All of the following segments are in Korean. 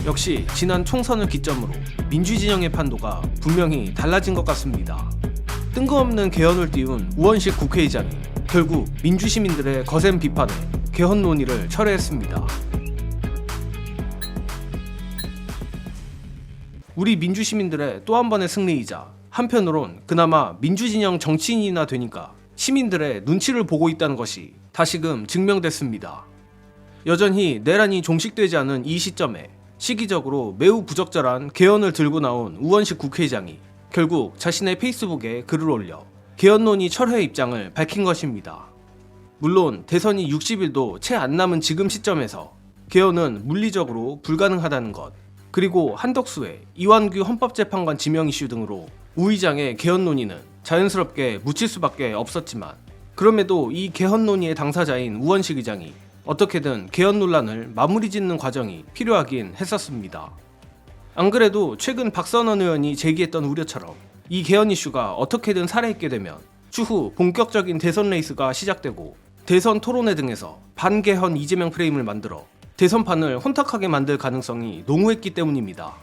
역시 지난 총선을 기점으로 민주진영의 판도가 분명히 달라진 것 같습니다. 뜬금없는 개헌을 띄운 우원식 국회의장이 결국 민주시민들의 거센 비판에 개헌 논의를 철회했습니다. 우리 민주시민들의 또 한 번의 승리이자 한편으론 그나마 민주진영 정치인이나 되니까 시민들의 눈치를 보고 있다는 것이 다시금 증명됐습니다. 여전히 내란이 종식되지 않은 이 시점에 시기적으로 매우 부적절한 개헌을 들고 나온 우원식 국회의장이 결국 자신의 페이스북에 글을 올려 개헌 논의 철회 입장을 밝힌 것입니다. 물론 대선이 60일도 채 안 남은 지금 시점에서 개헌은 물리적으로 불가능하다는 것, 그리고 한덕수의 이완규 헌법재판관 지명 이슈 등으로 우 의장의 개헌 논의는 자연스럽게 묻힐 수밖에 없었지만, 그럼에도 이 개헌 논의의 당사자인 우원식 의장이 어떻게든 개헌 논란을 마무리 짓는 과정이 필요하긴 했었습니다. 안 그래도 최근 박선원 의원이 제기했던 우려처럼 이 개헌 이슈가 어떻게든 살아있게 되면 추후 본격적인 대선 레이스가 시작되고 대선 토론회 등에서 반개헌 이재명 프레임을 만들어 대선판을 혼탁하게 만들 가능성이 농후했기 때문입니다.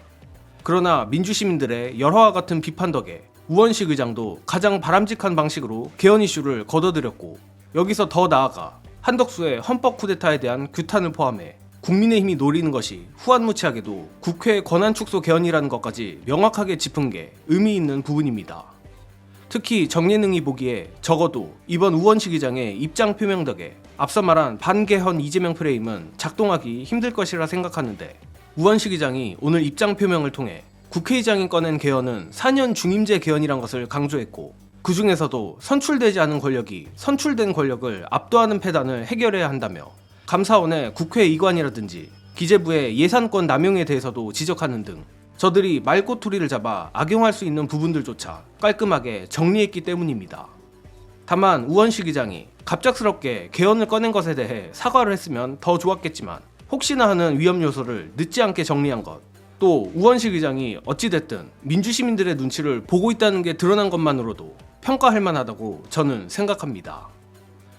그러나 민주시민들의 열화와 같은 비판 덕에 우원식 의장도 가장 바람직한 방식으로 개헌 이슈를 걷어들였고, 여기서 더 나아가 한덕수의 헌법 쿠데타에 대한 규탄을 포함해 국민의힘이 노리는 것이 후한무치하게도 국회 권한축소 개헌이라는 것까지 명확하게 짚은 게 의미 있는 부분입니다. 특히 정예능이 보기에 적어도 이번 우원식 의장의 입장 표명 덕에 앞서 말한 반개헌 이재명 프레임은 작동하기 힘들 것이라 생각하는데, 우원식 의장이 오늘 입장 표명을 통해 국회의장이 꺼낸 개헌은 4년 중임제 개헌이란 것을 강조했고, 그 중에서도 선출되지 않은 권력이 선출된 권력을 압도하는 패단을 해결해야 한다며 감사원의 국회의관이라든지 기재부의 예산권 남용에 대해서도 지적하는 등 저들이 말꼬투리를 잡아 악용할 수 있는 부분들조차 깔끔하게 정리했기 때문입니다. 다만 우원식 의장이 갑작스럽게 개헌을 꺼낸 것에 대해 사과를 했으면 더 좋았겠지만, 혹시나 하는 위험 요소를 늦지 않게 정리한 것, 또 우원식 의장이 어찌됐든 민주시민들의 눈치를 보고 있다는 게 드러난 것만으로도 평가할 만하다고 저는 생각합니다.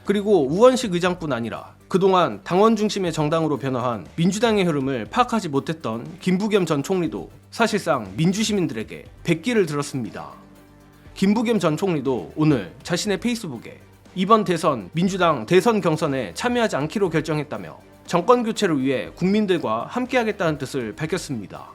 그리고 우원식 의장뿐 아니라 그동안 당원 중심의 정당으로 변화한 민주당의 흐름을 파악하지 못했던 김부겸 전 총리도 사실상 민주시민들에게 백기를 들었습니다. 김부겸 전 총리도 오늘 자신의 페이스북에 이번 대선 민주당 대선 경선에 참여하지 않기로 결정했다며 정권 교체를 위해 국민들과 함께하겠다는 뜻을 밝혔습니다.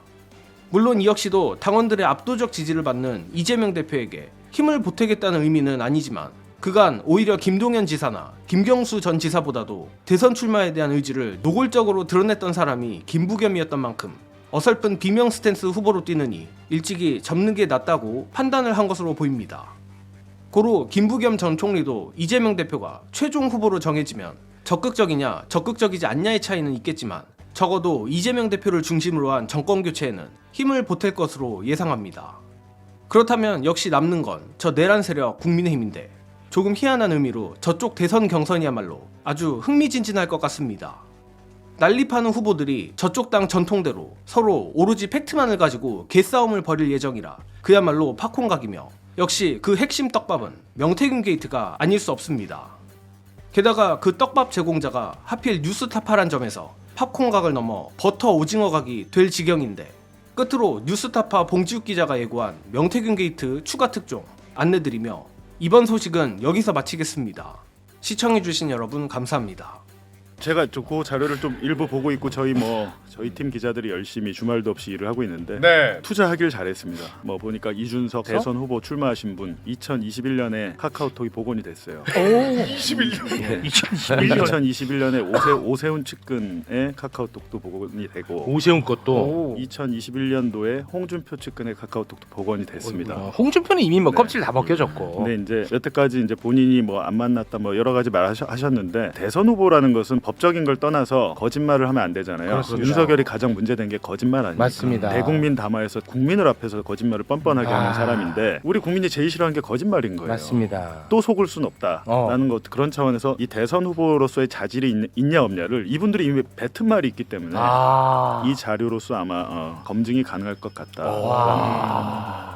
물론 이 역시도 당원들의 압도적 지지를 받는 이재명 대표에게 힘을 보태겠다는 의미는 아니지만, 그간 오히려 김동연 지사나 김경수 전 지사보다도 대선 출마에 대한 의지를 노골적으로 드러냈던 사람이 김부겸이었던 만큼 어설픈 비명 스탠스 후보로 뛰느니 일찍이 접는 게 낫다고 판단을 한 것으로 보입니다. 고로 김부겸 전 총리도 이재명 대표가 최종 후보로 정해지면 적극적이냐 적극적이지 않냐의 차이는 있겠지만, 적어도 이재명 대표를 중심으로 한 정권 교체에는 힘을 보탤 것으로 예상합니다. 그렇다면 역시 남는 건 저 내란 세력 국민의힘인데, 조금 희한한 의미로 저쪽 대선 경선이야말로 아주 흥미진진할 것 같습니다. 난립하는 후보들이 저쪽 당 전통대로 서로 오로지 팩트만을 가지고 개싸움을 벌일 예정이라 그야말로 팝콘각이며, 역시 그 핵심 떡밥은 명태균 게이트가 아닐 수 없습니다. 게다가 그 떡밥 제공자가 하필 뉴스타파란 점에서 팝콘각을 넘어 버터 오징어각이 될 지경인데, 끝으로 뉴스타파 봉지욱 기자가 예고한 명태균 게이트 추가 특종 안내드리며 이번 소식은 여기서 마치겠습니다. 시청해주신 여러분 감사합니다. 제가 그 자료를 좀 일부 보고 있고 저희 팀 기자들이 열심히 주말도 없이 일을 하고 있는데 네. 투자하길 잘했습니다. 보니까 이준석 대선 후보 출마하신 분 2021년에 카카오톡이 복원이 됐어요. 21년. 2021년에 오세훈 측근의 카카오톡도 복원이 되고, 오세훈 것도 2021년도에 홍준표 측근의 카카오톡도 복원이 됐습니다. 홍준표는 이미 껍질 다 벗겨졌고. 근데 이제 여태까지 이제 본인이 안 만났다 여러 가지 말하셨는데, 대선 후보라는 것은 법적인 걸 떠나서 거짓말을 하면 안 되잖아요. 그렇습니다. 윤석열이 가장 문제된 게 거짓말 아닙니까? 맞습니다. 대국민 담화에서 국민을 앞에서 거짓말을 뻔뻔하게 하는 사람인데, 우리 국민이 제일 싫어하는 게 거짓말인 거예요. 맞습니다. 또 속을 순 없다라는 것, 그런 차원에서 이 대선 후보로서의 자질이 있냐 없냐를 이분들이 이미 뱉은 말이 있기 때문에 이 자료로서 아마 검증이 가능할 것 같다.